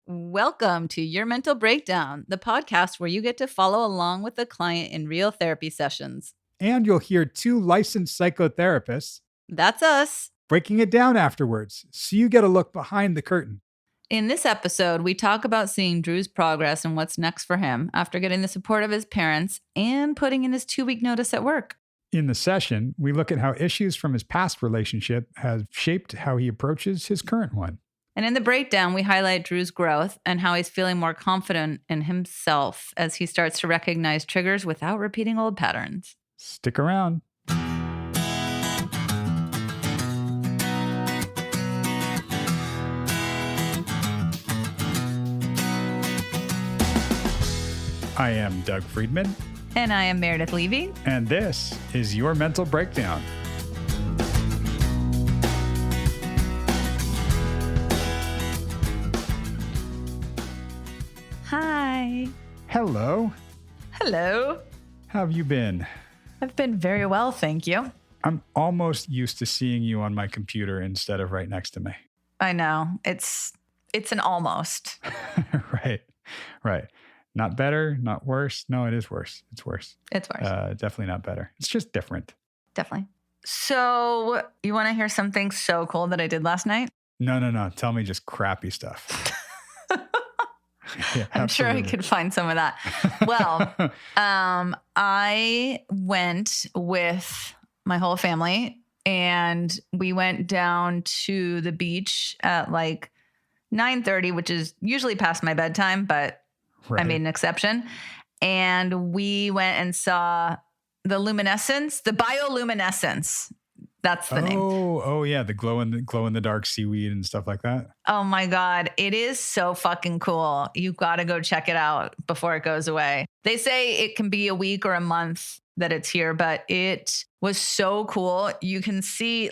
Welcome to Your Mental Breakdown, the podcast where you get to follow along with a client in real therapy sessions. And you'll hear two licensed psychotherapists That's us. breaking it down afterwards, so you get a look behind the curtain. In this episode, we talk about seeing Drew's progress and what's next for him after getting the support of his parents and putting in his 2-week notice at work. In the session, we look at how issues from his past relationship have shaped how he approaches his current one. And in the breakdown, we highlight Drew's growth and how he's feeling more confident in himself as he starts to recognize triggers without repeating old patterns. Stick around. I am Doug Friedman. And I am Meredith Levy. And this is Your Mental Breakdown. Hi. Hello. Hello. How have you been? I've been very well, thank you. I'm almost used to seeing you on my computer instead of right next to me. I know. It's an almost. Right. Not better, not worse. No, it is worse. It's worse. It's worse. Definitely not better. It's just different. Definitely. So you want to hear something so cool that I did last night? No. Tell me just crappy stuff. Yeah, I'm sure I could find some of that. Well, I went with my whole family and we went down to the beach at like 9:30, which is usually past my bedtime, but Right. I made an exception. And we went and saw the bioluminescence. That's the name. Oh yeah, the glow in the dark seaweed and stuff like that. Oh my God. It is so fucking cool. You got to go check it out before it goes away. They say it can be a week or a month that it's here, but it was so cool. You can see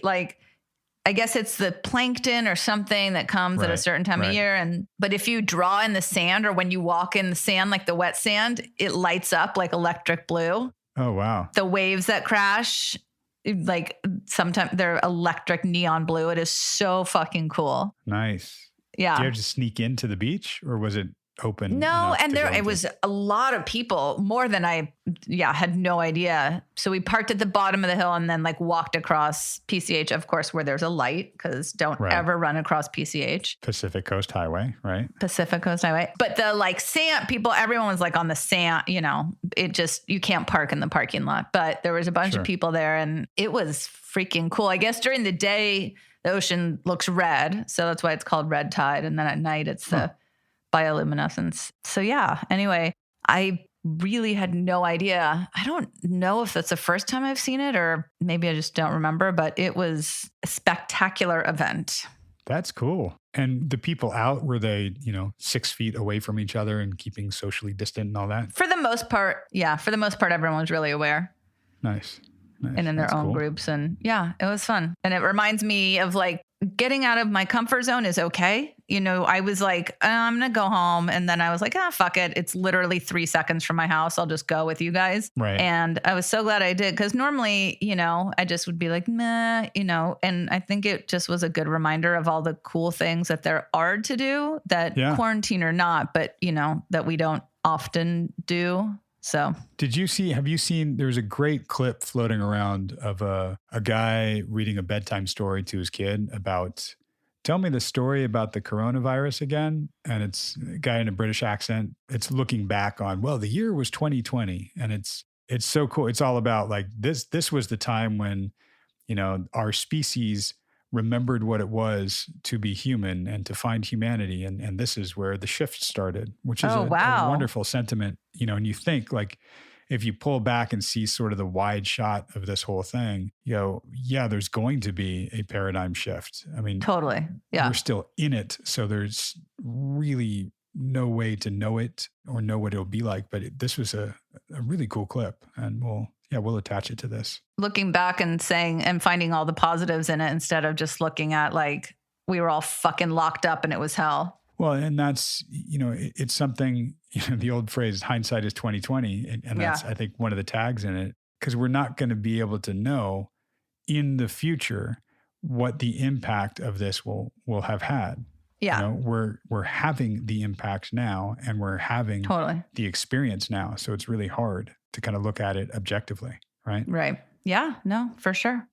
I guess it's the plankton or something that comes at a certain time of year. But if you draw in the sand or when you walk in the sand, like the wet sand, it lights up like electric blue. Oh, wow. The waves that crash, like sometimes they're electric neon blue. It is so fucking cool. Nice. Yeah. Did you just sneak into the beach or was it open? No, and it was a lot of people, more than I had no idea. So we parked at the bottom of the hill and then walked across PCH, of course, where there's a light, because don't ever run across PCH. Pacific Coast Highway, right? Pacific Coast Highway. But the sand people, everyone was on the sand, it just, you can't park in the parking lot. But there was a bunch of people there and it was freaking cool. I guess during the day, the ocean looks red. So that's why it's called red tide. And then at night, it's the bioluminescence. So anyway, I really had no idea. I don't know if that's the first time I've seen it or maybe I just don't remember, but it was a spectacular event. That's cool. And the people out, were they, 6 feet away from each other and keeping socially distant and all that? For the most part, everyone was really aware. Nice. And in their own groups. And it was fun. And it reminds me of getting out of my comfort zone is okay. I was I'm going to go home. And then I was fuck it. It's literally 3 seconds from my house. I'll just go with you guys. Right. And I was so glad I did. Because normally, I just would be meh, and I think it just was a good reminder of all the cool things that there are to do that quarantine or not, but, that we don't often do. So have you seen, there's a great clip floating around of a guy reading a bedtime story to his kid about, tell me the story about the coronavirus again. And it's a guy in a British accent. It's looking back on, the year was 2020. And it's so cool. It's all about this was the time when, our species remembered what it was to be human and to find humanity. And this is where the shift started, which is a wonderful sentiment, and you think if you pull back and see sort of the wide shot of this whole thing, there's going to be a paradigm shift. I mean, totally. Yeah. We're still in it. So there's really no way to know it or know what it'll be like. But this was a really cool clip, and we'll attach it to this. Looking back and finding all the positives in it instead of just looking at we were all fucking locked up and it was hell. Well, and that's, it's something, the old phrase, hindsight is 2020. And that's, I think, one of the tags in it, because we're not going to be able to know in the future what the impact of this will have had. Yeah. You know, we're having the impact now, and we're having the experience now. So it's really hard to kind of look at it objectively, right? Right. Yeah, no, for sure.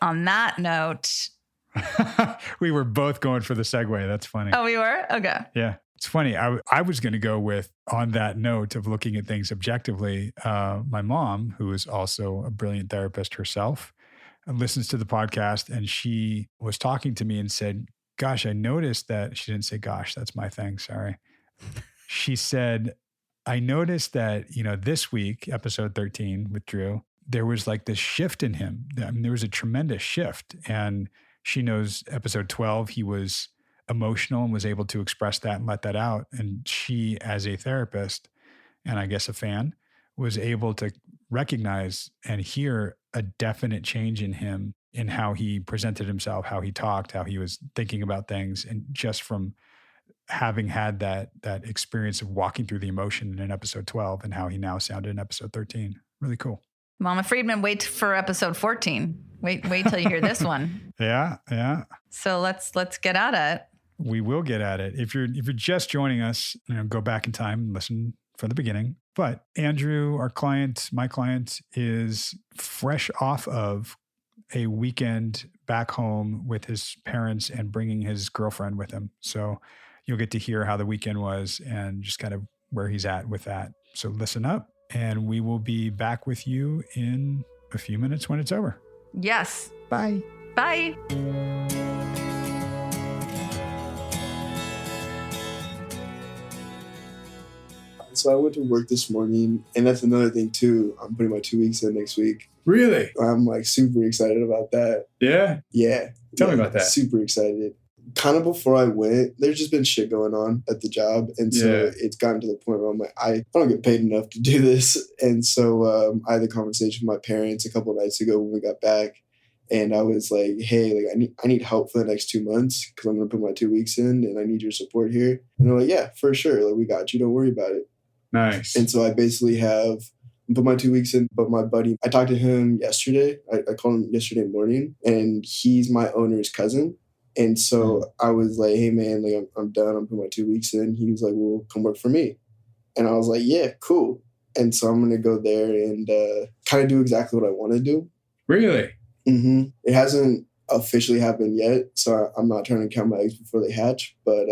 On that note, we were both going for the segue. That's funny. Oh, we were? Okay. Yeah. It's funny. I was going to go with, on that note of looking at things objectively, my mom, who is also a brilliant therapist herself, listens to the podcast, and she was talking to me and said, gosh, I noticed that, she didn't say, gosh, that's my thing. Sorry. She said, I noticed that, you know, this week, episode 13 with Drew, there was like this shift in him. I mean, there was a tremendous shift. And she knows episode 12, he was emotional and was able to express that and let that out. And she, as a therapist, and I guess a fan, was able to recognize and hear a definite change in him, in how he presented himself, how he talked, how he was thinking about things. And just from having had that experience of walking through the emotion in episode 12 and how he now sounded in episode 13. Really cool. Mama Friedman, wait for episode 14. Wait till you hear this one. Yeah. So let's get at it. We will get at it. If you're just joining us, you know, go back in time and listen from the beginning. But Andrew, our client, my client, is fresh off of a weekend back home with his parents and bringing his girlfriend with him. So you'll get to hear how the weekend was and just kind of where he's at with that. So listen up, and we will be back with you in a few minutes when it's over. Yes. Bye. Bye. So I went to work this morning, and that's another thing too. I'm putting my 2 weeks in next week. Really? I'm like super excited about that. Yeah? Yeah. Tell me about that. Super excited. Kind of before I went, there's just been shit going on at the job. And so it's gotten to the point where I'm like, I don't get paid enough to do this. And so I had a conversation with my parents a couple of nights ago when we got back. And I was like, hey, like I need help for the next 2 months because I'm going to put my 2 weeks in and I need your support here. And they're like, yeah, for sure. Like, we got you. Don't worry about it. Nice. And so I basically put my 2 weeks in, but my buddy, I talked to him yesterday. I called him yesterday morning, and he's my owner's cousin. And so I was like, hey man, like I'm done. I'm putting my 2 weeks in. He was like, well, come work for me. And I was like, yeah, cool. And so I'm going to go there and kind of do exactly what I want to do. Really? Mm-hmm. It hasn't officially happened yet, so I'm not trying to count my eggs before they hatch, but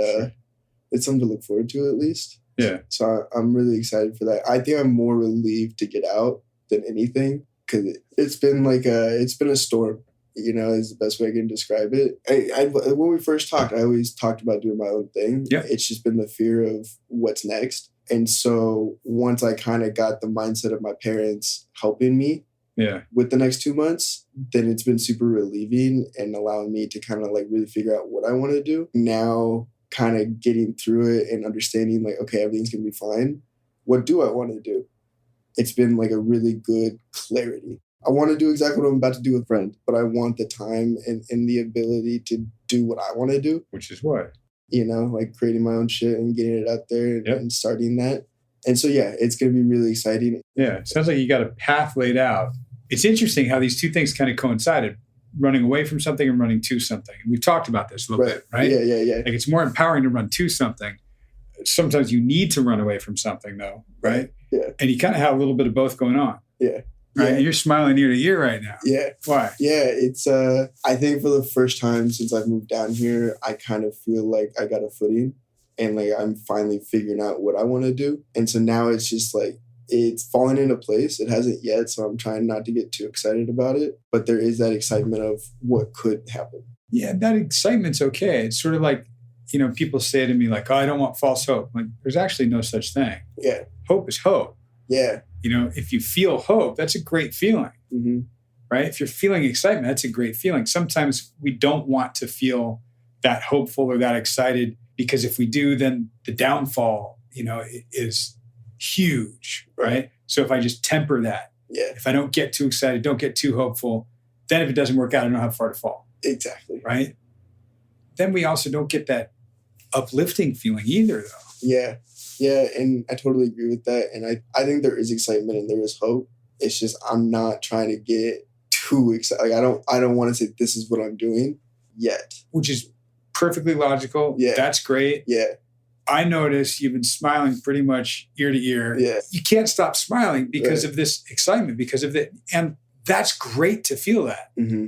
it's something to look forward to at least. Yeah. So I'm really excited for that. I think I'm more relieved to get out than anything because it's been a storm, you know, is the best way I can describe it. When we first talked, I always talked about doing my own thing. Yeah. It's just been the fear of what's next. And so once I kind of got the mindset of my parents helping me with the next 2 months, then it's been super relieving and allowing me to kind of like really figure out what I want to do. Now, kind of getting through it and understanding like, okay, everything's going to be fine. What do I want to do? It's been like a really good clarity. I want to do exactly what I'm about to do with a friend, but I want the time and the ability to do what I want to do. Which is what? You know, like creating my own shit and getting it out there and starting that. And so, yeah, it's going to be really exciting. Yeah. It sounds like you got a path laid out. It's interesting how these two things kind of coincided. Running away from something and running to something. We've talked about this a little bit, right? Yeah. Like it's more empowering to run to something. Sometimes you need to run away from something though, right? Yeah. And you kind of have a little bit of both going on. Yeah. Right. And you're smiling ear to ear right now. Yeah. Why? Yeah. It's, I think for the first time since I've moved down here, I kind of feel like I got a footing and like I'm finally figuring out what I want to do. And so now it's just like, it's fallen into place. It hasn't yet, so I'm trying not to get too excited about it. But there is that excitement of what could happen. Yeah, that excitement's okay. It's sort of like, you know, people say to me like, oh, I don't want false hope. Like, there's actually no such thing. Yeah. Hope is hope. Yeah. You know, if you feel hope, that's a great feeling. Mm-hmm. Right? If you're feeling excitement, that's a great feeling. Sometimes we don't want to feel that hopeful or that excited because if we do, then the downfall, you know, is huge, right? So if I just temper that, if I don't get too excited, don't get too hopeful, then if it doesn't work out, I don't know how far to fall. Exactly. Right? Then we also don't get that uplifting feeling either, though. Yeah. Yeah. And I totally agree with that. And I think there is excitement and there is hope. It's just I'm not trying to get too excited. Like I don't want to say this is what I'm doing yet. Which is perfectly logical. Yeah. That's great. Yeah. I notice you've been smiling pretty much ear to ear. Yeah. You can't stop smiling because of this excitement, because of the, and that's great to feel that. Mm-hmm.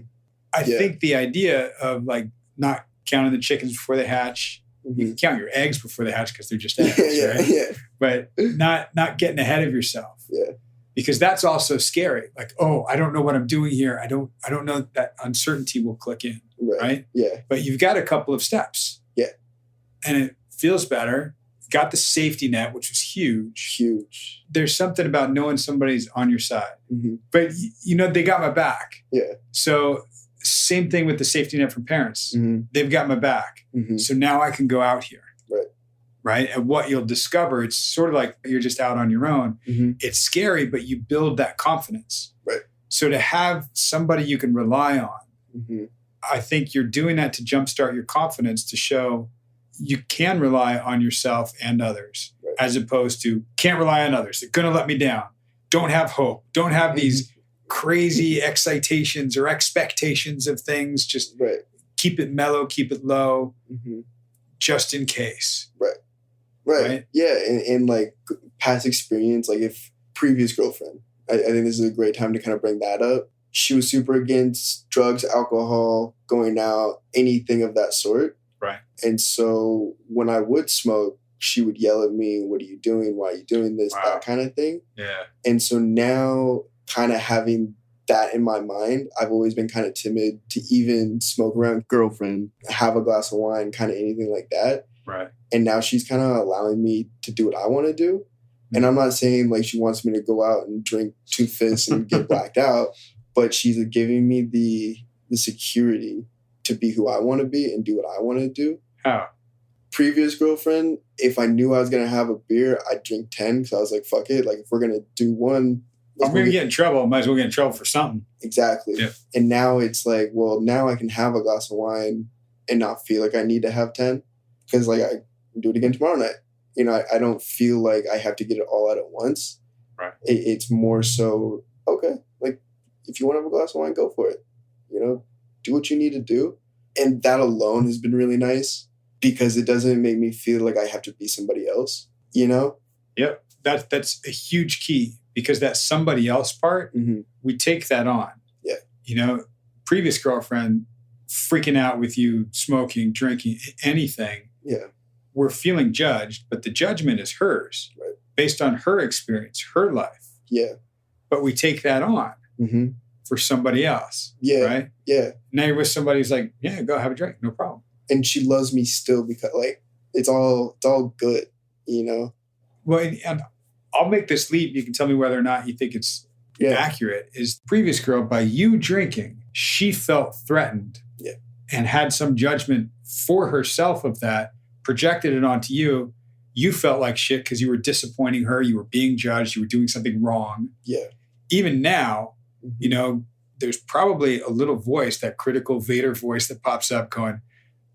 I think the idea of like not counting the chickens before they hatch, you can count your eggs before they hatch because they're just eggs, right? Yeah. But not getting ahead of yourself. Yeah. Because that's also scary. Like, oh, I don't know what I'm doing here. I don't know that uncertainty will click in. Right? Yeah. But you've got a couple of steps. Yeah. And it feels better. Got the safety net, which was huge. Huge. There's something about knowing somebody's on your side. Mm-hmm. But, they got my back. Yeah. So same thing with the safety net from parents. Mm-hmm. They've got my back. Mm-hmm. So now I can go out here. Right? And what you'll discover, it's sort of like you're just out on your own. Mm-hmm. It's scary, but you build that confidence. Right. So to have somebody you can rely on, mm-hmm. I think you're doing that to jumpstart your confidence, to show you can rely on yourself and others, as opposed to can't rely on others. They're going to let me down. Don't have hope. Don't have these crazy excitations or expectations of things. Just keep it mellow, keep it low, just in case. Right. Yeah. And like past experience, like if previous girlfriend, I think this is a great time to kind of bring that up. She was super against drugs, alcohol, going out, anything of that sort. Right. And so when I would smoke, she would yell at me, what are you doing? Why are you doing this? Wow. That kind of thing. Yeah. And so now kind of having that in my mind, I've always been kind of timid to even smoke around girlfriend, have a glass of wine, kind of anything like that. Right. And now she's kind of allowing me to do what I want to do. And I'm not saying like she wants me to go out and drink 2 fists and get blacked out, but she's giving me the security to be who I want to be and do what I want to do. How? Previous girlfriend, if I knew I was going to have a beer, I'd drink 10 because I was like, fuck it. Like if we're going to do one. I'm going to get in trouble. Might as well get in trouble for something. Exactly. Yeah. And now it's like, well, now I can have a glass of wine and not feel like I need to have 10 because like I can do it again tomorrow night. I don't feel like I have to get it all out at once. Right. It's more so, okay, like if you want to have a glass of wine, go for it. Do what you need to do. And that alone has been really nice because it doesn't make me feel like I have to be somebody else, Yep. That's a huge key because that somebody else part, we take that on. Yeah. Previous girlfriend freaking out with you, smoking, drinking, anything. Yeah. We're feeling judged, but the judgment is hers based on her experience, her life. Yeah. But we take that on for somebody else. Yeah. Right? Yeah. Now you're with somebody who's like, yeah, go have a drink. No problem. And she loves me still because like, it's all good, Well, and I'll make this leap. You can tell me whether or not you think it's accurate. Is previous girl, by you drinking, she felt threatened and had some judgment for herself of that, projected it onto you. You felt like shit because you were disappointing her. You were being judged. You were doing something wrong. Yeah. Even now, there's probably a little voice, that critical Vader voice that pops up going,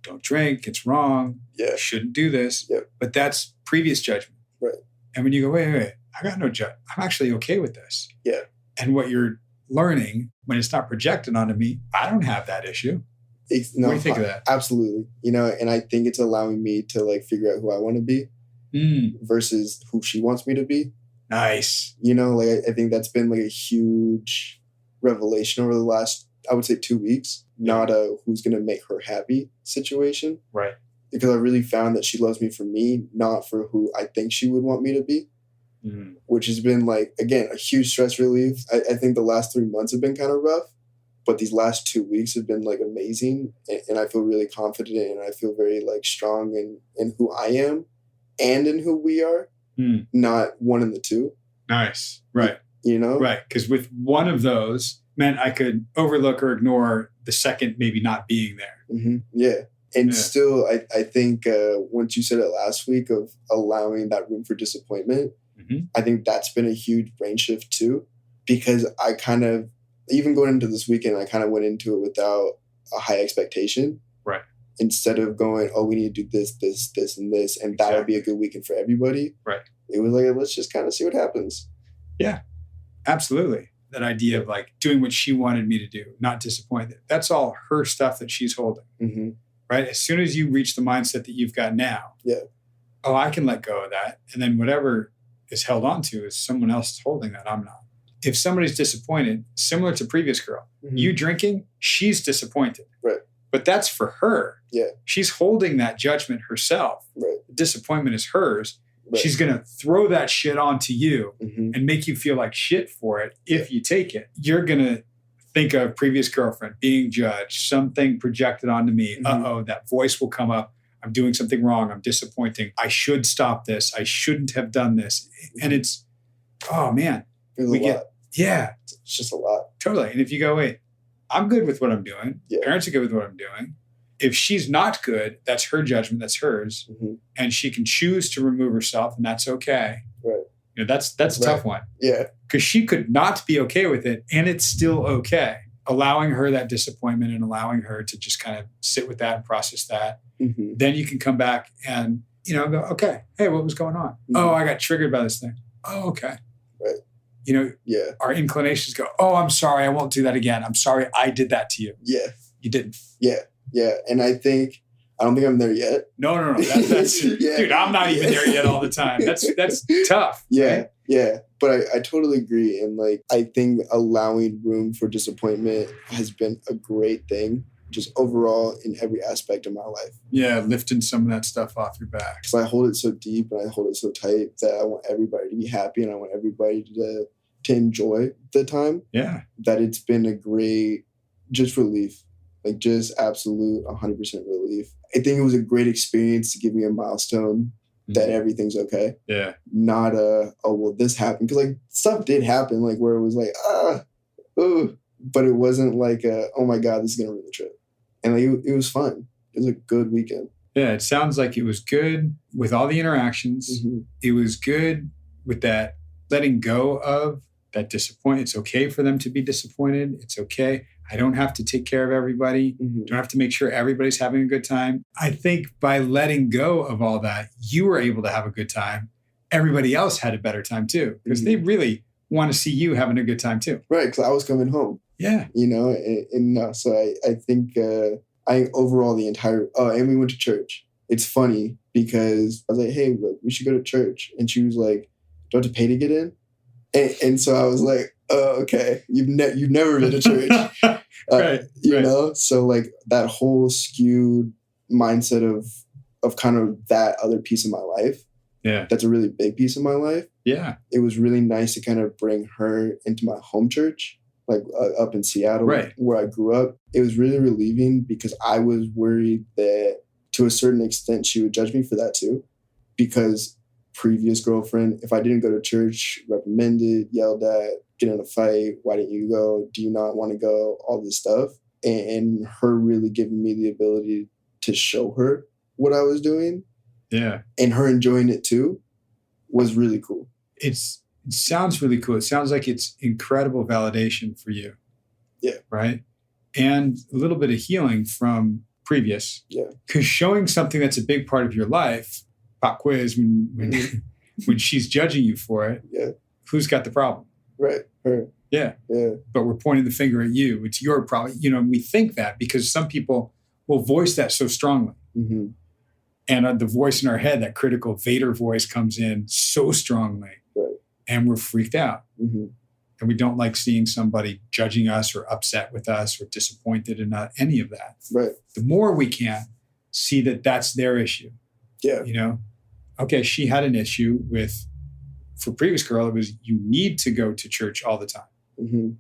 don't drink. It's wrong. Yeah. Shouldn't do this. Yep. But that's previous judgment. Right. And when you go, wait, I got no judgment. I'm actually okay with this. Yeah. And what you're learning when it's not projected onto me, I don't have that issue. What do you think of that? Absolutely. And I think it's allowing me to like figure out who I want to be versus who she wants me to be. Nice. Like I think that's been like a huge revelation over the last, I would say 2 weeks, not a who's going to make her happy situation. Right. Because I really found that she loves me for me, not for who I think she would want me to be, which has been like, again, a huge stress relief. I think the last 3 months have been kind of rough. But these last 2 weeks have been like amazing. And I feel really confident and I feel very like strong in who I am and in who we are, not one in the two. Nice. Right. Right. Because with one of those meant I could overlook or ignore the second maybe not being there. Mm-hmm. Yeah. And still, I think once you said it last week of allowing that room for disappointment, I think that's been a huge brain shift too, because I kind of, even going into this weekend, I kind of went into it without a high expectation. Right. Instead of going, oh, we need to do this, this, this, and this, and that'll be a good weekend for everybody. Right. It was like, let's just kind of see what happens. Yeah, absolutely. That idea of like doing what she wanted me to do, not disappointed. That's all her stuff that she's holding. right? As soon as you reach the mindset that you've got now, oh, I can let go of that. And then whatever is held on to is someone else is holding that. I'm not. If somebody's disappointed, similar to previous girl, you drinking, she's disappointed. Right. But that's for her. Yeah. She's holding that judgment herself. Right. The disappointment is hers. Right. She's going to throw that shit onto you and make you feel like shit for it if you take it. You're going to think of previous girlfriend being judged, something projected onto me. Uh-oh, that voice will come up. I'm doing something wrong. I'm disappointing. I should stop this. I shouldn't have done this. And it's, oh man. It's a lot. Yeah. It's just a lot. Totally. And if you go, wait, I'm good with what I'm doing. Parents are good with what I'm doing. If she's not good, that's her judgment. That's hers. And she can choose to remove herself, and that's okay. Right. You know, that's a tough one. Yeah. Because she could not be okay with it, and it's still okay. Allowing her that disappointment and allowing her to just kind of sit with that and process that. Then you can come back and, you know, go, okay, hey, what was going on? Oh, I got triggered by this thing. Oh, okay. Right. You know, our inclinations go, oh, I'm sorry. I won't do that again. I'm sorry I did that to you. Yeah. You didn't. Yeah. Yeah. And I don't think I'm there yet. No. That's dude, I'm not even there yet all the time. That's tough. Yeah. Right? Yeah. But I totally agree. And like, I think allowing room for disappointment has been a great thing, just overall in every aspect of my life. Yeah. Lifting some of that stuff off your back. Because I hold it so deep and I hold it so tight that I want everybody to be happy and I want everybody to enjoy the time. Yeah. That it's been a great, just relief. Like just absolute 100% relief. I think it was a great experience to give me a milestone that everything's okay. Yeah. Not oh, well, this happened. Because like stuff did happen, like where it was like, but it wasn't like, oh my God, this is going to ruin the trip. And like, it was fun. It was a good weekend. Yeah. It sounds like it was good with all the interactions. It was good with that letting go of that disappointment. It's okay for them to be disappointed. It's okay. I don't have to take care of everybody. Don't have to make sure everybody's having a good time. I think by letting go of all that, you were able to have a good time. Everybody else had a better time too, because they really want to see you having a good time too. Right, because I was coming home. Yeah. You know, and so I think overall the entire, and we went to church. It's funny because I was like, hey, we should go to church. And she was like, do I have to pay to get in? And so I was like, oh, okay. You've never been to church. You know? So like that whole skewed mindset of kind of that other piece of my life. Yeah. That's a really big piece of my life. Yeah. It was really nice to kind of bring her into my home church, like up in Seattle, where I grew up. It was really relieving because I was worried that to a certain extent she would judge me for that too. Because previous girlfriend, if I didn't go to church, reprimanded, yelled at, get in a fight, why didn't you go? Do you not want to go? All this stuff. And her really giving me the ability to show her what I was doing. Yeah. And her enjoying it too was really cool. It sounds really cool. It sounds like it's incredible validation for you. Yeah. Right? And a little bit of healing from previous. Yeah. Because showing something that's a big part of your life, pop quiz, when she's judging you for it, who's got the problem? Right. Her. Yeah. Yeah. But we're pointing the finger at you. It's your problem. You know, and we think that because some people will voice that so strongly. And the voice in our head, that critical Vader voice comes in so strongly. Right. And we're freaked out. And we don't like seeing somebody judging us or upset with us or disappointed in any of that. Right. The more we can see that that's their issue. Yeah. You know, okay, she had an issue for previous girl, it was you need to go to church all the time.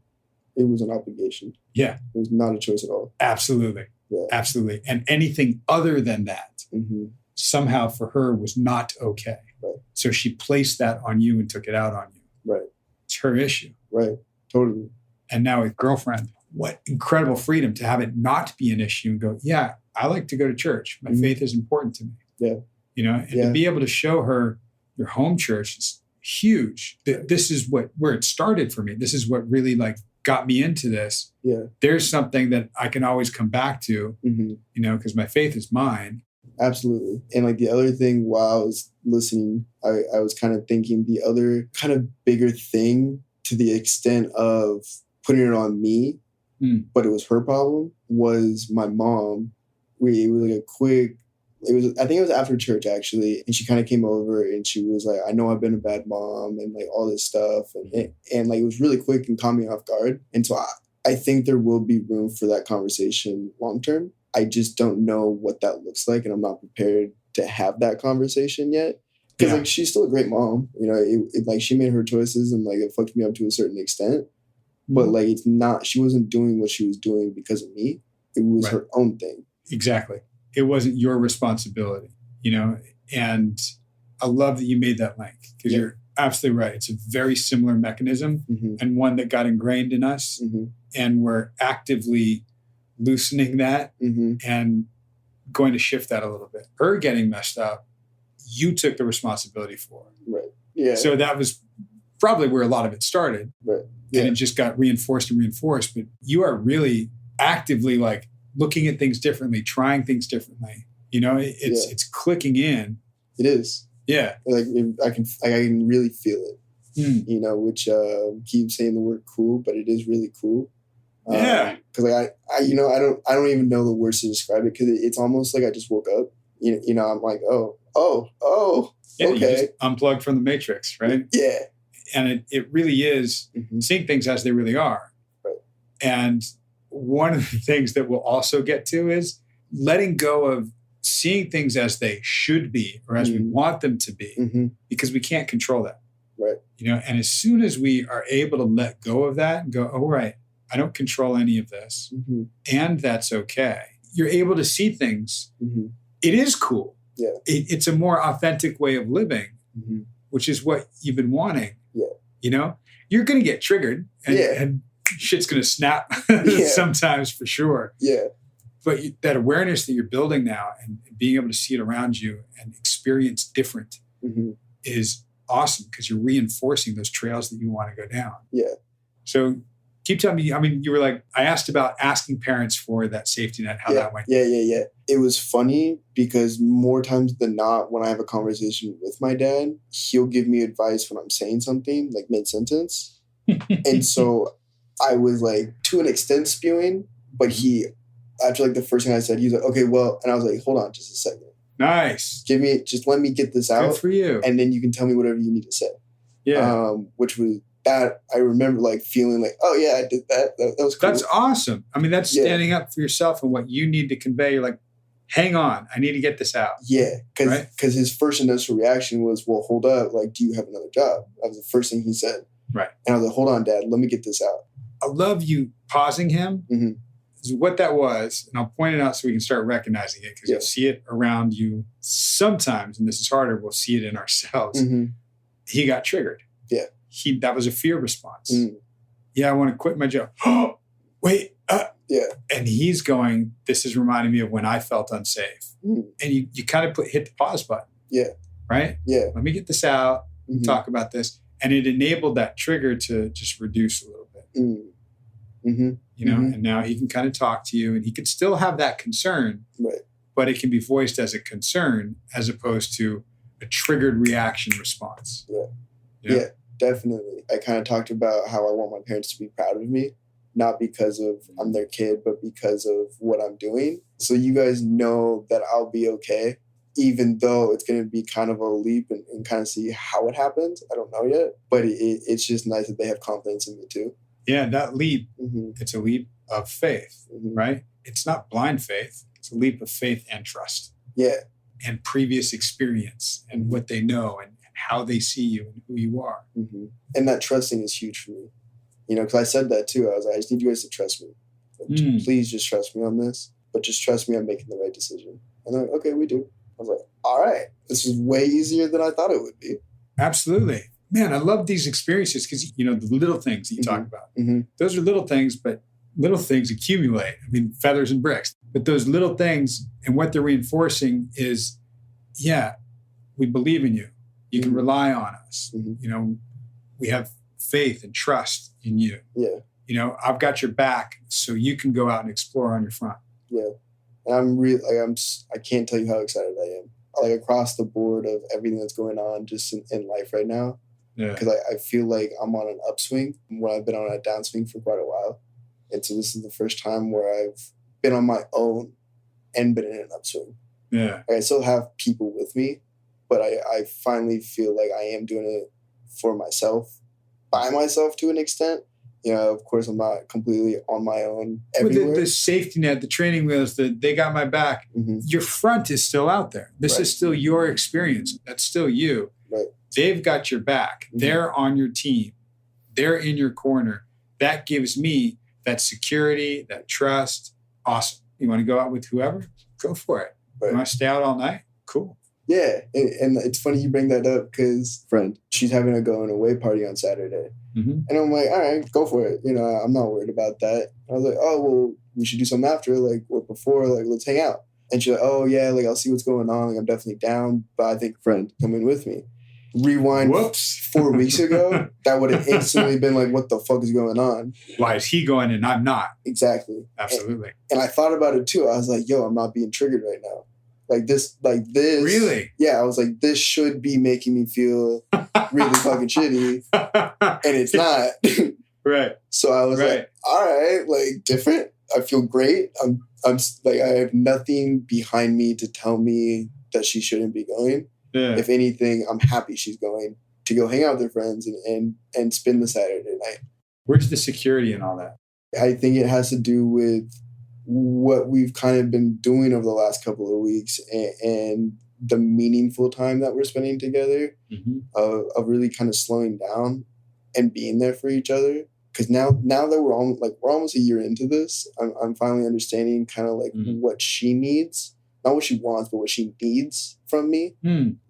It was an obligation. Yeah. It was not a choice at all. Absolutely. Yeah. Absolutely. And anything other than that somehow for her was not okay. Right. So she placed that on you and took it out on you. Right. It's her issue. Right. Totally. And now with girlfriend, what incredible freedom to have it not be an issue and go, yeah, I like to go to church. My faith is important to me. Yeah. You know, and to be able to show her your home church is huge. This is where it started for me. This is what really like got me into this. Yeah. There's something that I can always come back to, you know, because my faith is mine. Absolutely. And like the other thing while I was listening, I was kind of thinking the other kind of bigger thing to the extent of putting it on me, but it was her problem, was my mom it was like a quick, I think it was after church actually. And she kind of came over and she was like, I know I've been a bad mom and like all this stuff. And like, it was really quick and caught me off guard. And so I think there will be room for that conversation long-term. I just don't know what that looks like. And I'm not prepared to have that conversation yet. Because like, she's still a great mom. You know, it like she made her choices and like it fucked me up to a certain extent. But like, it's not, she wasn't doing what she was doing because of me. It was her own thing. Exactly. It wasn't your responsibility, you know? And I love that you made that link because you're absolutely right. It's a very similar mechanism and one that got ingrained in us. And we're actively loosening that and going to shift that a little bit. Her getting messed up, you took the responsibility for. Right. Yeah. So that was probably where a lot of it started. Right. Yeah. And it just got reinforced and reinforced. But you are really actively like looking at things differently, trying things differently. You know, it's clicking in. It is. Yeah. Like I can really feel it. You know, which keep saying the word cool, but it is really cool. Yeah. Because like I don't even know the words to describe it because it's almost like I just woke up. You know, I'm like, oh, yeah, okay. You just unplugged from the matrix, right? Yeah. And it really is seeing things as they really are. Right. And one of the things that we'll also get to is letting go of seeing things as they should be or as we want them to be because we can't control that. Right. You know, and as soon as we are able to let go of that and go, oh, right, I don't control any of this and that's okay. You're able to see things. It is cool. Yeah. It's a more authentic way of living, which is what you've been wanting. Yeah. You know, you're going to get triggered and shit's going to snap sometimes for sure. Yeah. But that awareness that you're building now and being able to see it around you and experience different is awesome because you're reinforcing those trails that you want to go down. Yeah. So keep telling me, I mean, you were like, I asked about asking parents for that safety net, how that went. Yeah. It was funny because more times than not, when I have a conversation with my dad, he'll give me advice when I'm saying something like mid-sentence. And so I was like, to an extent spewing, but after like the first thing I said, he was like, okay, well, and I was like, hold on just a second. Nice. Just let me get this out. Good for you. And then you can tell me whatever you need to say. Yeah. Which was that I remember like feeling like, oh yeah, I did that. That was cool. That's awesome. I mean, that's standing up for yourself and what you need to convey. You're like, hang on, I need to get this out. Yeah. Because his first initial reaction was, well, hold up. Like, do you have another job? That was the first thing he said. Right. And I was like, hold on, Dad, let me get this out. I love you pausing him. Is what that was. And I'll point it out so we can start recognizing it because you'll see it around you sometimes. And this is harder. We'll see it in ourselves. He got triggered. Yeah. That was a fear response. Yeah, I want to quit my job. Oh, wait. Yeah. And he's going, this is reminding me of when I felt unsafe. And you kind of hit the pause button. Yeah. Right? Yeah. Let me get this out, talk about this. And it enabled that trigger to just reduce a little bit. You know, and now he can kind of talk to you and he could still have that concern, but it can be voiced as a concern as opposed to a triggered reaction response. Yeah, definitely. I kind of talked about how I want my parents to be proud of me, not because of I'm their kid, but because of what I'm doing. So you guys know that I'll be okay, even though it's going to be kind of a leap and kind of see how it happens. I don't know yet, but it's just nice that they have confidence in me too. Yeah, that leap, it's a leap of faith, right? It's not blind faith. It's a leap of faith and trust. Yeah. And previous experience and what they know and how they see you and who you are. And that trusting is huge for me. You know, because I said that too. I was like, I just need you guys to trust me. Like, please just trust me on this, but just trust me I'm making the right decision. And they're like, okay, we do. I was like, all right, this is way easier than I thought it would be. Absolutely. Man, I love these experiences because, you know, the little things that you talk about, those are little things, but little things accumulate. I mean, feathers and bricks. But those little things and what they're reinforcing is, yeah, we believe in you. You can rely on us. You know, we have faith and trust in you. Yeah. You know, I've got your back so you can go out and explore on your front. Yeah. And I'm really, like, I can't tell you how excited I am. Like across the board of everything that's going on just in life right now. Yeah. Because I feel like I'm on an upswing when I've been on a downswing for quite a while. And so this is the first time where I've been on my own and been in an upswing. Yeah. Like, I still have people with me, but I finally feel like I am doing it for myself, by myself to an extent. You know, of course, I'm not completely on my own everywhere. Well, the safety net, the training wheels, they got my back. Mm-hmm. Your front is still out there. This is still your experience. That's still you. Right. They've got your back. Mm-hmm. They're on your team. They're in your corner. That gives me that security, that trust. Awesome. You want to go out with whoever? Go for it. Right. You want to stay out all night? Cool. Yeah. And it's funny you bring that up because friend, she's having a going away party on Saturday. Mm-hmm. And I'm like, all right, go for it. You know, I'm not worried about that. I was like, oh, well, we should do something after, like, or before, like, let's hang out. And she's like, oh, yeah, like, I'll see what's going on. Like, I'm definitely down. But I think, friend, come in with me. Rewind 4 weeks ago, that would have instantly been like, what the fuck is going on? Why is he going and I'm not? Exactly. Absolutely. And I thought about it too. I was like, yo, I'm not being triggered right now. Like this. Really? Yeah, I was like, this should be making me feel really fucking shitty. And it's not. Right. So I was like, all right, like different. I feel great. I'm like, I have nothing behind me to tell me that she shouldn't be going. Yeah. If anything, I'm happy she's going to go hang out with her friends and spend the Saturday night. Where's the security in all that? I think it has to do with what we've kind of been doing over the last couple of weeks and the meaningful time that we're spending together, mm-hmm. of really kind of slowing down and being there for each other. Because now that we're almost a year into this, I'm finally understanding kind of like mm-hmm. what she needs. Not what she wants, but what she needs from me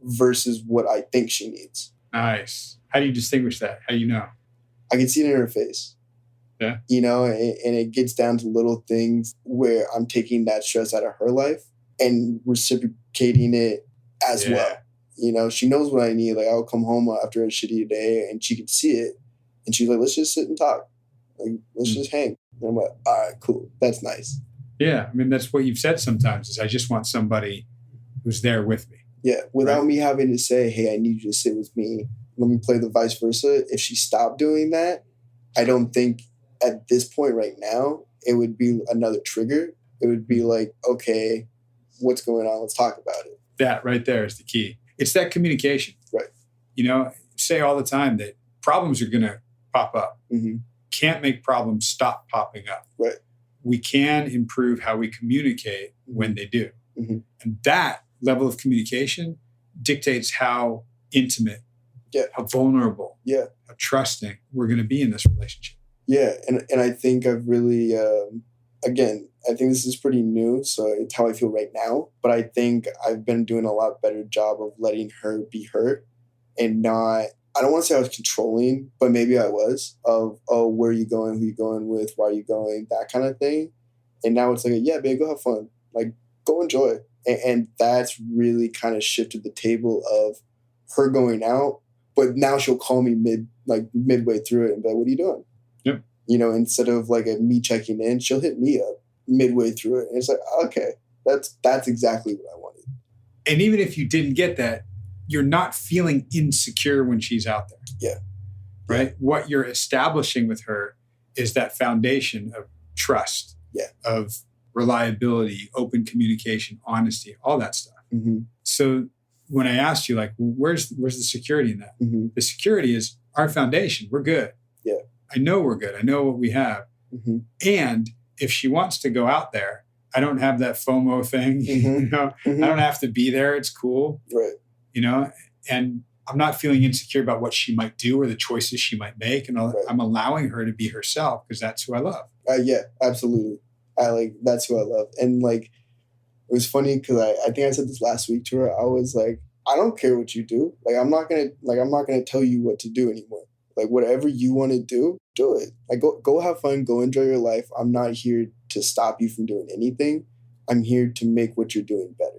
versus what I think she needs. Nice. How do you distinguish that? How do you know? I can see it in her face. Yeah. You know, and it gets down to little things where I'm taking that stress out of her life and reciprocating it as well. You know, she knows what I need. Like, I'll come home after a shitty day and she can see it. And she's like, let's just sit and talk. Like, let's just hang. And I'm like, all right, cool. That's nice. Yeah, I mean, that's what you've said sometimes is I just want somebody who's there with me. Yeah, without me having to say, hey, I need you to sit with me. Let me play the vice versa. If she stopped doing that, I don't think at this point right now, it would be another trigger. It would be like, okay, what's going on? Let's talk about it. That right there is the key. It's that communication. Right. You know, say all the time that problems are going to pop up. Mm-hmm. Can't make problems stop popping up. Right. We can improve how we communicate when they do. Mm-hmm. And that level of communication dictates how intimate, how vulnerable, how trusting we're going to be in this relationship. Yeah. And I think I've really, again, I think this is pretty new. So it's how I feel right now. But I think I've been doing a lot better job of letting her be her and not, I don't want to say I was controlling, but maybe I was, of, oh, where are you going? Who are you going with? Why are you going? That kind of thing. And now it's like, yeah, babe, go have fun. Like, go enjoy. And that's really kind of shifted the table of her going out. But now she'll call me midway through it and be like, what are you doing? Yep. You know, instead of like me checking in, she'll hit me up midway through it. And it's like, okay, that's exactly what I wanted. And even if you didn't get that, you're not feeling insecure when she's out there. Yeah. Right? Yeah. What you're establishing with her is that foundation of trust, of reliability, open communication, honesty, all that stuff. Mm-hmm. So when I asked you, like, well, where's the security in that? Mm-hmm. The security is our foundation. We're good. Yeah. I know we're good. I know what we have. Mm-hmm. And if she wants to go out there, I don't have that FOMO thing. Mm-hmm. You know, mm-hmm. I don't have to be there. It's cool. Right. You know, and I'm not feeling insecure about what she might do or the choices she might make. And I'm allowing her to be herself because that's who I love. Yeah, absolutely. That's who I love. And like, it was funny because I think I said this last week to her. I was like, I don't care what you do. Like, I'm not gonna tell you what to do anymore. Like, whatever you want to do it. Like, go have fun, go enjoy your life. I'm not here to stop you from doing anything. I'm here to make what you're doing better.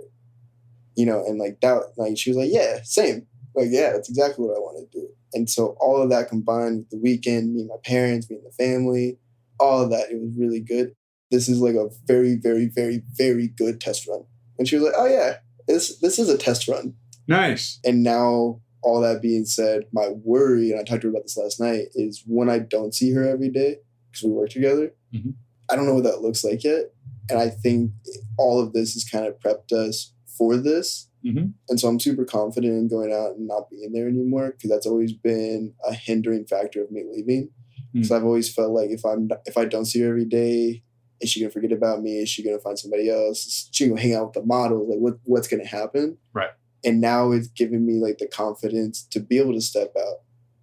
You know, and like that, like she was like, yeah, same. Like, yeah, that's exactly what I want to do. And so all of that combined with the weekend, me and my parents, me and the family, all of that, it was really good. This is like a very, very, very, very good test run. And she was like, oh yeah, this is a test run. Nice. And now, all that being said, my worry, and I talked to her about this last night, is when I don't see her every day, because we work together, mm-hmm. I don't know what that looks like yet. And I think all of this has kind of prepped us for this. Mm-hmm. And so I'm super confident in going out and not being there anymore, because that's always been a hindering factor of me leaving. Because I've always felt like if I don't see her every day, is she gonna forget about me? Is she gonna find somebody else? Is she gonna hang out with the models? Like what's gonna happen? Right. And now it's given me like the confidence to be able to step out.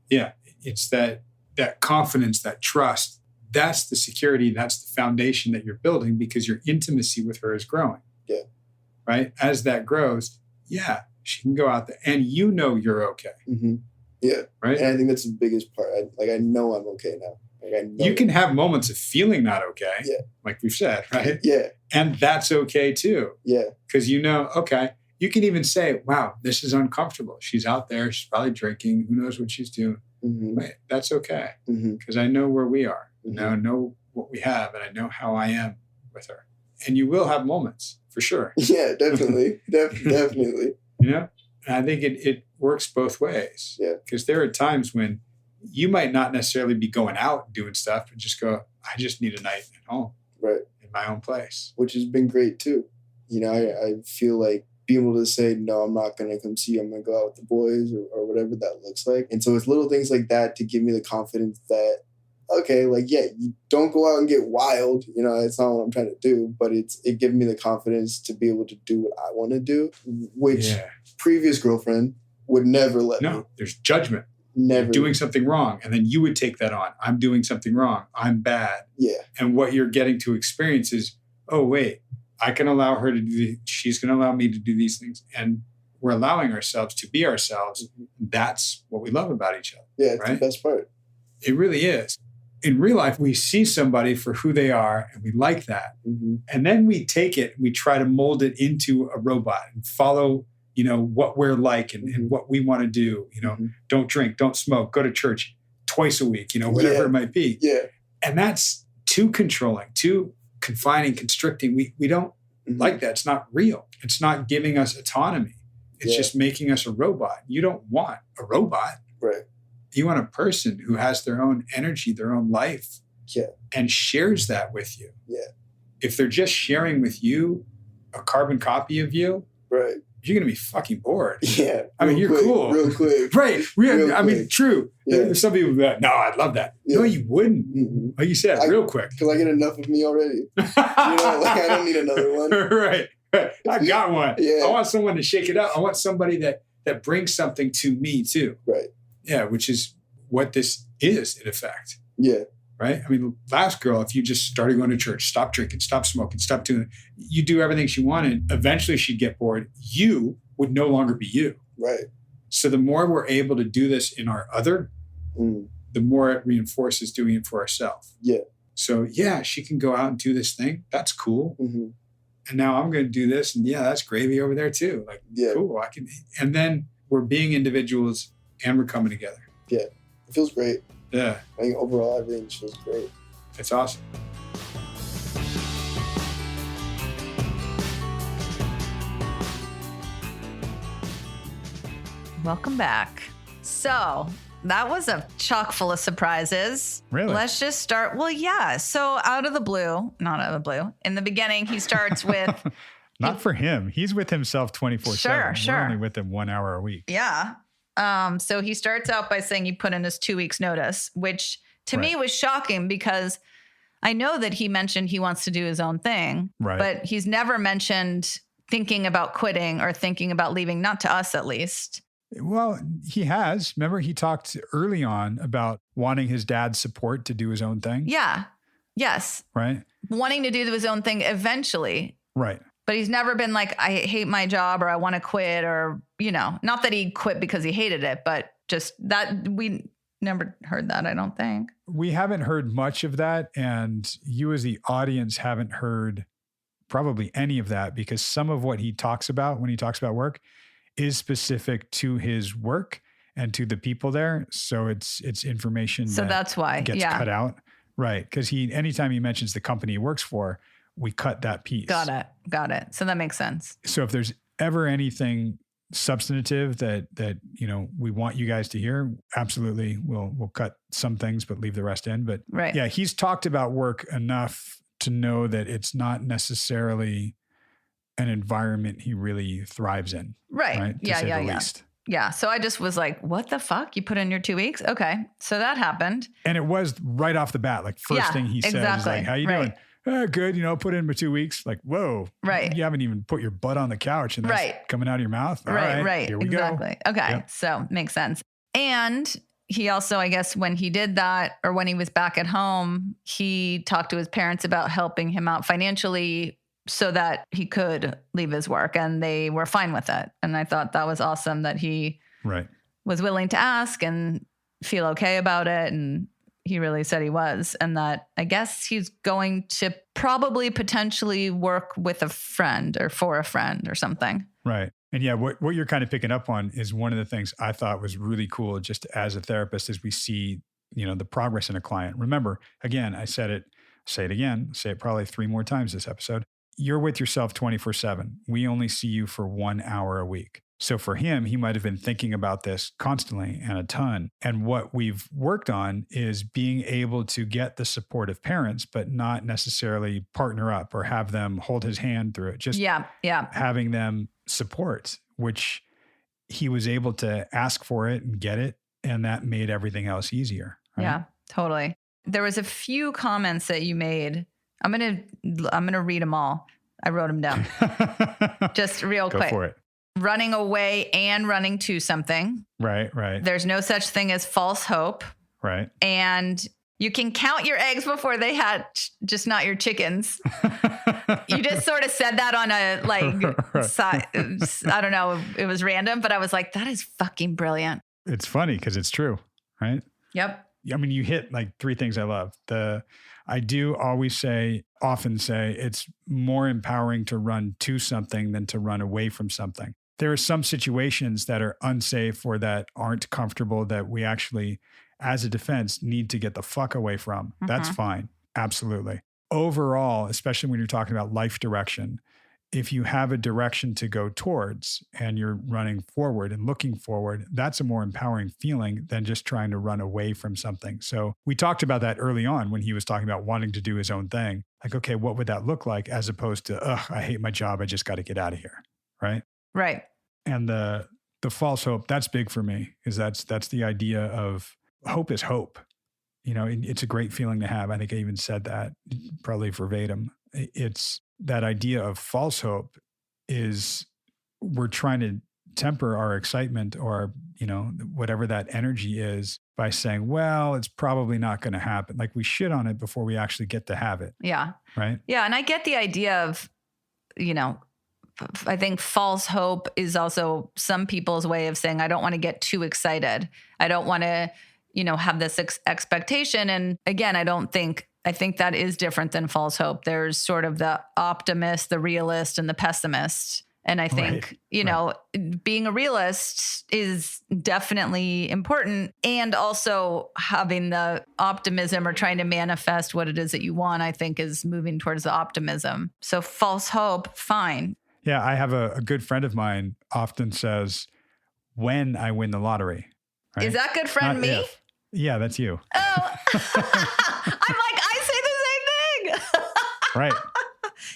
Yeah, it's that confidence, that trust. That's the security. That's the foundation that you're building, because your intimacy with her is growing. Yeah. Right. As that grows, yeah, she can go out there, and you know you're okay. Mm-hmm. Yeah. Right. And I think that's the biggest part. I know I'm okay now. Like I know you can have moments of feeling not okay. Yeah. Like we've said, right? Yeah. And that's okay too. Yeah. Because okay. You can even say, wow, this is uncomfortable. She's out there. She's probably drinking. Who knows what she's doing? Mm-hmm. Wait, that's okay. Mm-hmm. Because I know where we are. Mm-hmm. Now I know what we have, and I know how I am with her. And you will have moments, for sure. Yeah, definitely. Definitely. And I think it works both ways. Yeah. Because there are times when you might not necessarily be going out and doing stuff, but just go, I just need a night at home. Right. In my own place. Which has been great too. I feel like being able to say, no, I'm not going to come see you. I'm going to go out with the boys or whatever that looks like. And so it's little things like that to give me the confidence that, okay, like, yeah, you don't go out and get wild. It's not what I'm trying to do, but it gave me the confidence to be able to do what I want to do, which previous girlfriend would never let me. No, there's judgment. Never. You're doing something wrong. And then you would take that on. I'm doing something wrong. I'm bad. Yeah. And what you're getting to experience is, oh, wait, I can allow her to do, she's going to allow me to do these things. And we're allowing ourselves to be ourselves. Mm-hmm. That's what we love about each other. Yeah, it's the best part. It really is. In real life, we see somebody for who they are, and we like that. Mm-hmm. And then we take it, and we try to mold it into a robot and follow, what we're like and what we want to do. Don't drink, don't smoke, go to church twice a week, whatever it might be. Yeah. And that's too controlling, too confining, constricting. We don't like that. It's not real. It's not giving us autonomy. It's just making us a robot. You don't want a robot. Right. You want a person who has their own energy, their own life, and shares that with you. Yeah. If they're just sharing with you a carbon copy of you, right, you're going to be fucking bored. Yeah. I mean, you're cool. Real quick. Right. I mean, true. Yeah. Some people would be like, no, I'd love that. Yeah. No, you wouldn't. Mm-hmm. Like you said, real quick. Because I get enough of me already. I don't need another one. Right. I got one. Yeah. I want someone to shake it up. I want somebody that brings something to me too. Right. Yeah, which is what this is in effect. Yeah. Right? I mean, last girl, if you just started going to church, stop drinking, stop smoking, stop doing it, you do everything she wanted, eventually she'd get bored. You would no longer be you. Right. So the more we're able to do this in our other, the more it reinforces doing it for ourselves. Yeah. So she can go out and do this thing. That's cool. Mm-hmm. And now I'm going to do this. And that's gravy over there too. Like, cool. I can. And then we're being individuals and we're coming together. Yeah. It feels great. Yeah. I think overall everything feels great. It's awesome. Welcome back. So that was a chock full of surprises. Really? Let's just start. Well, yeah. So not out of the blue. In the beginning, he starts with. Not for him. He's with himself 24/7. Sure. We're only with him 1 hour a week. Yeah. So he starts out by saying he put in his 2 weeks notice, which to me was shocking because I know that he mentioned he wants to do his own thing, but he's never mentioned thinking about quitting or thinking about leaving, not to us at least. Well, he has. Remember, he talked early on about wanting his dad's support to do his own thing. Yeah. Yes. Right. Wanting to do his own thing eventually. Right. But he's never been like, I hate my job or I want to quit or, not that he quit because he hated it, but just that we never heard that, I don't think. We haven't heard much of that. And you as the audience haven't heard probably any of that because some of what he talks about when he talks about work is specific to his work and to the people there. So it's information that's why gets cut out. Right. Because anytime he mentions the company he works for, we cut that piece. Got it. So that makes sense. So if there's ever anything substantive that we want you guys to hear, absolutely we'll cut some things but leave the rest in. But he's talked about work enough to know that it's not necessarily an environment he really thrives in. Right. To say the least. Yeah. So I just was like, what the fuck? You put in your 2 weeks? Okay. So that happened. And it was right off the bat. Like first thing he said is like, how you doing? Good. Put in my 2 weeks. Like, whoa. Right. You haven't even put your butt on the couch and that's coming out of your mouth. All right. Here we go. Okay. Yep. So makes sense. And he also, I guess, when he did that or when he was back at home, he talked to his parents about helping him out financially so that he could leave his work, and they were fine with it. And I thought that was awesome that he was willing to ask and feel okay about it. And he really said he was, and that I guess he's going to probably potentially work with a friend or for a friend or something. Right. And yeah, what you're kind of picking up on is one of the things I thought was really cool just as a therapist as we see, the progress in a client. Remember, again, I said it, say it again, say it probably 3 more times this episode. You're with yourself 24/7. We only see you for 1 hour a week. So for him, he might have been thinking about this constantly and a ton. And what we've worked on is being able to get the support of parents, but not necessarily partner up or have them hold his hand through it. Just having them support, which he was able to ask for it and get it. And that made everything else easier. Right? Yeah, totally. There was a few comments that you made. I'm going to read them all. I wrote them down. Just real quick. Go for it. Running away and running to something. Right. There's no such thing as false hope. Right. And you can count your eggs before they hatch, just not your chickens. You just sort of said that on a I don't know, it was random, but I was like, that is fucking brilliant. It's funny because it's true, right? Yep. I mean, you hit like 3 things I love. I do often say it's more empowering to run to something than to run away from something. There are some situations that are unsafe or that aren't comfortable that we actually, as a defense, need to get the fuck away from. Mm-hmm. That's fine. Absolutely. Overall, especially when you're talking about life direction, if you have a direction to go towards and you're running forward and looking forward, that's a more empowering feeling than just trying to run away from something. So we talked about that early on when he was talking about wanting to do his own thing. Like, okay, what would that look like as opposed to, I hate my job. I just got to get out of here. Right. Right. And the false hope, that's big for me, is that's the idea of hope is hope. It's a great feeling to have. I think I even said that probably verbatim. It's that idea of false hope is we're trying to temper our excitement or, whatever that energy is by saying, well, it's probably not going to happen. Like we shit on it before we actually get to have it. Yeah. Right. Yeah. And I get the idea of, I think false hope is also some people's way of saying, I don't want to get too excited. I don't want to, have this expectation. And again, I think that is different than false hope. There's sort of the optimist, the realist, and the pessimist. And I think, being a realist is definitely important. And also having the optimism or trying to manifest what it is that you want, I think is moving towards the optimism. So false hope, fine. Yeah, I have a good friend of mine often says, when I win the lottery. Right? Is that good friend Not me? If. Yeah, that's you. Oh, I'm like, I say the same thing. Right.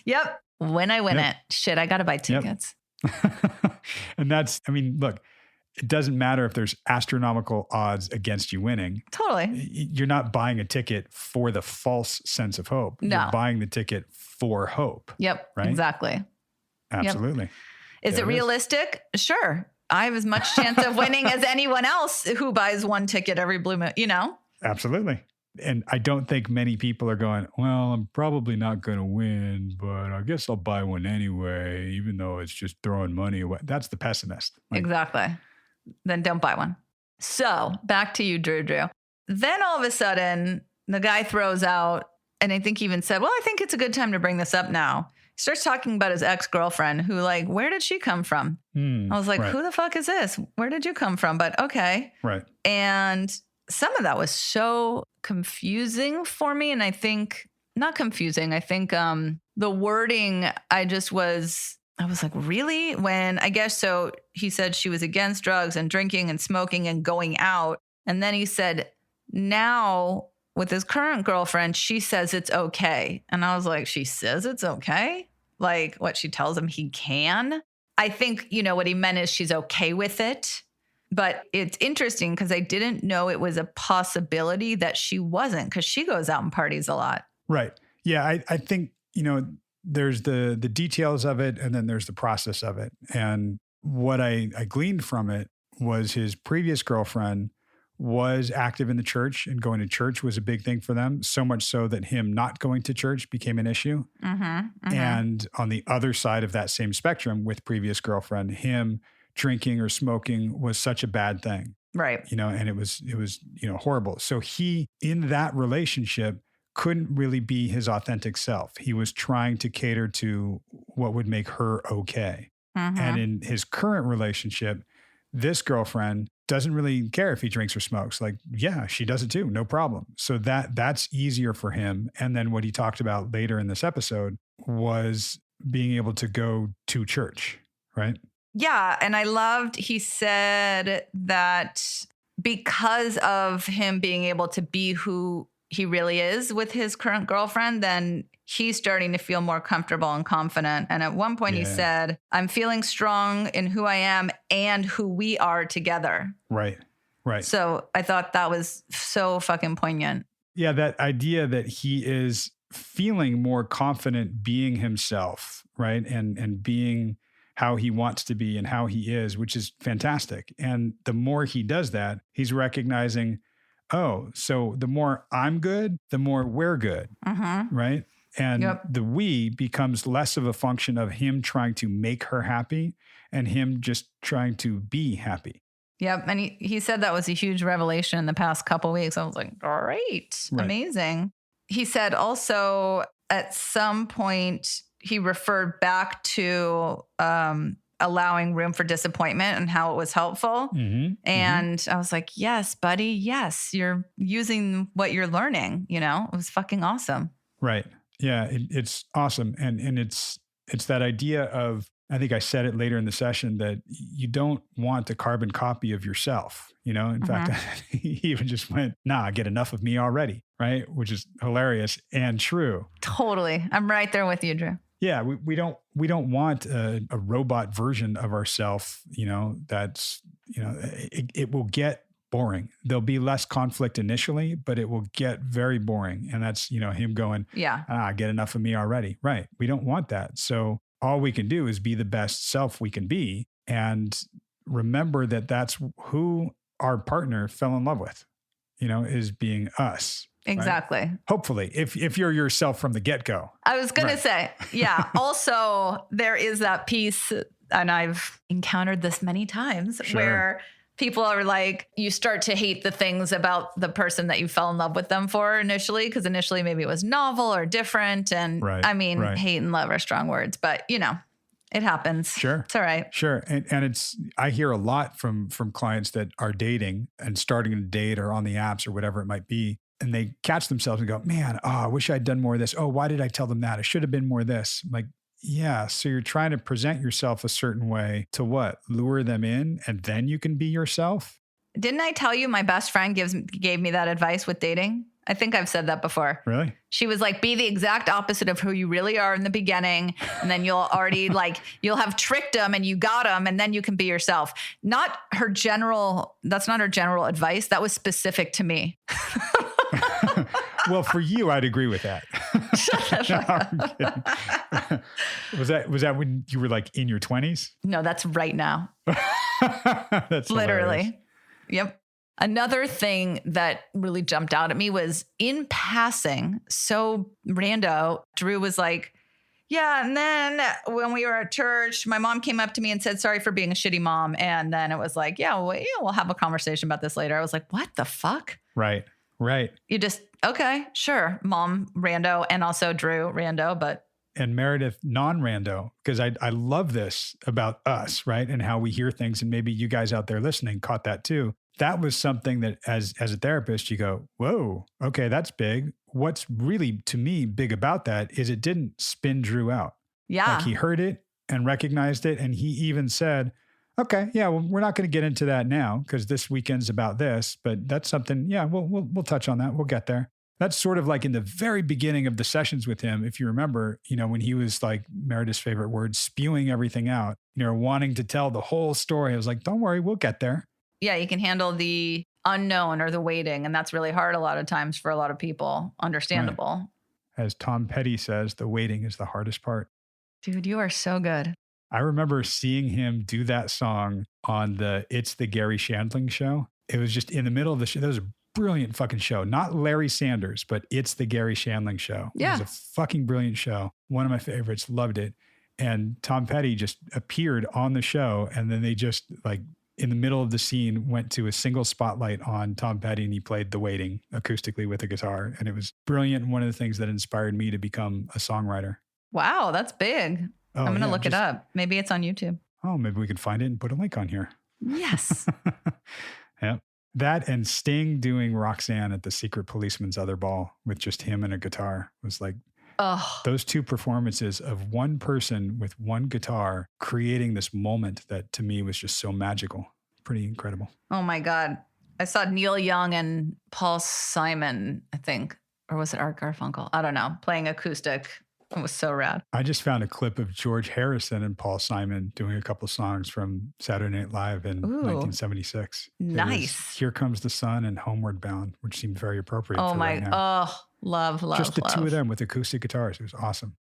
Yep. When I win it, shit, I got to buy tickets. Yep. And look, it doesn't matter if there's astronomical odds against you winning. Totally. You're not buying a ticket for the false sense of hope. No. You're buying the ticket for hope. Yep. Right? Exactly. Absolutely. Yep. Is it realistic? Sure. I have as much chance of winning as anyone else who buys one ticket every blue moon, Absolutely. And I don't think many people are going, well, I'm probably not going to win, but I guess I'll buy one anyway, even though it's just throwing money away. That's the pessimist. Exactly. Then don't buy one. So back to you, Drew. Then all of a sudden, the guy throws out, and I think he even said, well, I think it's a good time to bring this up now. He starts talking about his ex-girlfriend who where did she come from? I was like, who the fuck is this? Where did you come from? But okay. Right. And some of that was so confusing for me. And I think, not confusing, I think the wording, I was like, really? When I guess so, he said she was against drugs and drinking and smoking and going out. And then he said, now with his current girlfriend, she says it's okay. And I was like, she says it's okay? Like what she tells him he can? I think, what he meant is she's okay with it. But it's interesting because I didn't know it was a possibility that she wasn't, because she goes out and parties a lot. Right. Yeah. I think, there's the details of it, and then there's the process of it. And what I gleaned from it was his previous girlfriend was active in the church, and going to church was a big thing for them. So much so that him not going to church became an issue. And on the other side of that same spectrum with previous girlfriend, him drinking or smoking was such a bad thing. Right. And it was horrible. So he, in that relationship, couldn't really be his authentic self. He was trying to cater to what would make her okay. And in his current relationship, this girlfriend doesn't really care if he drinks or smokes. Like, yeah, she does it too. No problem. So that's easier for him. And then what he talked about later in this episode was being able to go to church, right? Yeah. And I loved, he said that because of him being able to be who he really is with his current girlfriend, then he's starting to feel more comfortable and confident. And at one point he said, I'm feeling strong in who I am and who we are together. Right. Right. So I thought that was so fucking poignant. Yeah. That idea that he is feeling more confident being himself, right? And being how he wants to be and how he is, which is fantastic. And the more he does that, he's recognizing, oh, so the more I'm good, the more we're good, right? And the we becomes less of a function of him trying to make her happy and him just trying to be happy. Yep. And he said that was a huge revelation in the past couple of weeks. I was like, great, amazing. He said also at some point he referred back to allowing room for disappointment and how it was helpful. And I was like, yes, buddy. Yes. You're using what you're learning, it was fucking awesome. Right. Yeah. It's awesome. And it's that idea of, I think I said it later in the session, that you don't want a carbon copy of yourself. In fact, he even just went, nah, get enough of me already. Right. Which is hilarious and true. Totally. I'm right there with you, Drew. Yeah, we don't want a robot version of ourselves, that's, it will get boring. There'll be less conflict initially, but it will get very boring. And that's, him going, get enough of me already. Right. We don't want that. So all we can do is be the best self we can be, and remember that that's who our partner fell in love with, is being us. Exactly. Right? Hopefully, if you're yourself from the get-go. I was going to say, yeah. Also, there is that piece, and I've encountered this many times, where people are like, you start to hate the things about the person that you fell in love with them for initially, because initially maybe it was novel or different. And hate and love are strong words, but it happens. Sure. It's all right. Sure. And I hear a lot from clients that are dating and starting to date or on the apps or whatever it might be. And they catch themselves and go, man, I wish I'd done more of this. Oh, why did I tell them that? I should have been more of this. I'm like, yeah. So you're trying to present yourself a certain way to what? Lure them in, and then you can be yourself? Didn't I tell you my best friend gave me that advice with dating? I think I've said that before. Really? She was like, be the exact opposite of who you really are in the beginning. And then you'll already you'll have tricked them and you got them, and then you can be yourself. That's not her general advice. That was specific to me. Well, for you, I'd agree with that. No, was that when you were like in your 20s? No, that's right now. That's literally. Hilarious. Yep. Another thing that really jumped out at me was in passing. So rando, Drew was like, yeah. And then when we were at church, my mom came up to me and said, sorry for being a shitty mom. And then it was like, we'll have a conversation about this later. I was like, what the fuck? Right. You just, okay, sure. Mom rando, and also Drew rando, but. And Meredith non-rando, because I love this about us, right? And how we hear things. And maybe you guys out there listening caught that too. That was something that as a therapist, you go, whoa, okay, that's big. What's really, to me, big about that is it didn't spin Drew out. Yeah. Like he heard it and recognized it. And he even said, okay, yeah, well, we're not going to get into that now because this weekend's about this, but that's something, yeah, we'll touch on that. We'll get there. That's sort of like in the very beginning of the sessions with him, if you remember, when he was like Meredith's favorite word, spewing everything out, wanting to tell the whole story. I was like, don't worry, we'll get there. Yeah, you can handle the unknown or the waiting. And that's really hard a lot of times for a lot of people. Understandable. Right. As Tom Petty says, the waiting is the hardest part. Dude, you are so good. I remember seeing him do that song on It's the Gary Shandling show. It was just in the middle of the show. That was a brilliant fucking show. Not Larry Sanders, but It's the Gary Shandling show. Yeah. It was a fucking brilliant show. One of my favorites. Loved it. And Tom Petty just appeared on the show. And then they just like in the middle of the scene went to a single spotlight on Tom Petty and he played The Waiting acoustically with a guitar. And it was brilliant. One of the things that inspired me to become a songwriter. Wow, that's big. I'm going to look it up. Maybe it's on YouTube. Oh, maybe we can find it and put a link on here. Yes. Yeah. That and Sting doing Roxanne at the Secret Policeman's Other Ball with just him and a guitar was like, those two performances of one person with one guitar creating this moment that to me was just so magical. Pretty incredible. Oh my God. I saw Neil Young and Paul Simon, I think, or was it Art Garfunkel? I don't know, playing acoustic. It was so rad. I just found a clip of George Harrison and Paul Simon doing a couple songs from Saturday Night Live in 1976. Nice. Here Comes the Sun and Homeward Bound, which seemed very appropriate. Oh for my, right now. Love. Just the two of them with acoustic guitars. It was awesome.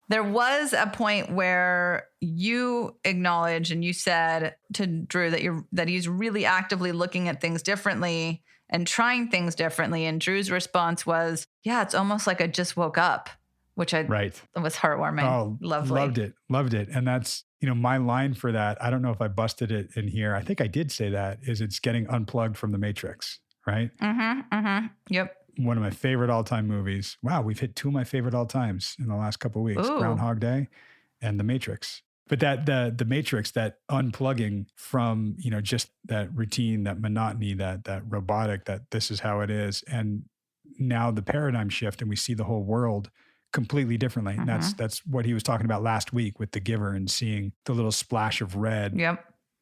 There was a point where you acknowledged and you said to Drew that he's really actively looking at things differently and trying things differently. And Drew's response was, yeah, it's almost like I just woke up. Which was heartwarming. Oh, lovely. Loved it. And that's, my line for that. I don't know if I busted it in here. I think I did say that is it's getting unplugged from the Matrix, right? Yep. One of my favorite all-time movies. Wow. We've hit two of my favorite all-times in the last couple of weeks, Ooh. Groundhog Day and the Matrix. But that the Matrix, that unplugging from, just that routine, that monotony, that robotic, that this is how it is. And now the paradigm shift and we see the whole world completely differently. And that's what he was talking about last week with The Giver and seeing the little splash of red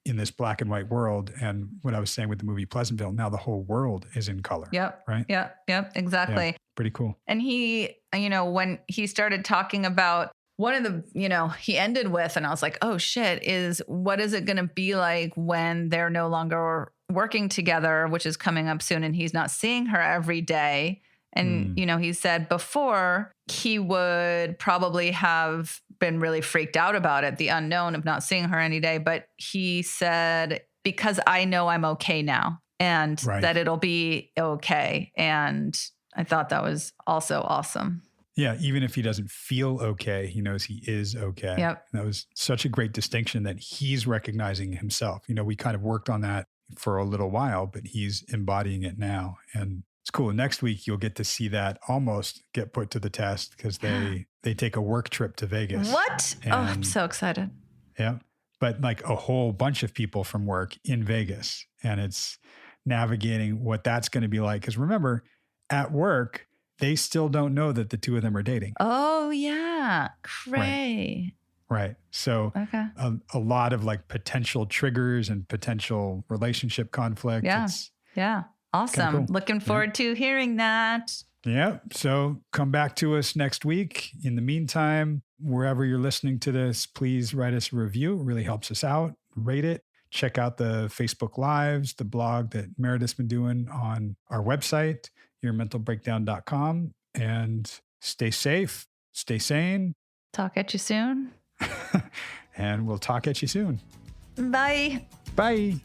in this black and white world. And what I was saying with the movie Pleasantville, now the whole world is in color. Yep. Right? Yep. Exactly. Yeah, pretty cool. And he, when he started talking about one of the, he ended with, and I was like, oh shit, what is it going to be like when they're no longer working together, which is coming up soon and he's not seeing her every day. And, he said before he would probably have been really freaked out about it, the unknown of not seeing her any day. But he said, because I know I'm okay now and that it'll be okay. And I thought that was also awesome. Yeah. Even if he doesn't feel okay, he knows he is okay. Yep. And that was such a great distinction that he's recognizing himself. We kind of worked on that for a little while, but he's embodying it now. And it's cool. Next week, you'll get to see that almost get put to the test because they take a work trip to Vegas. What? I'm so excited. Yeah. But like a whole bunch of people from work in Vegas. And it's navigating what that's going to be like. Because remember, at work, they still don't know that the two of them are dating. Oh, yeah. Cray. Right. So a lot of like potential triggers and potential relationship conflict. Yeah. Awesome. Cool. Looking forward to hearing that. Yeah. So come back to us next week. In the meantime, wherever you're listening to this, please write us a review. It really helps us out. Rate it. Check out the Facebook Lives, the blog that Meredith's been doing on our website, yourmentalbreakdown.com. And stay safe, stay sane. Talk at you soon. And we'll talk at you soon. Bye. Bye.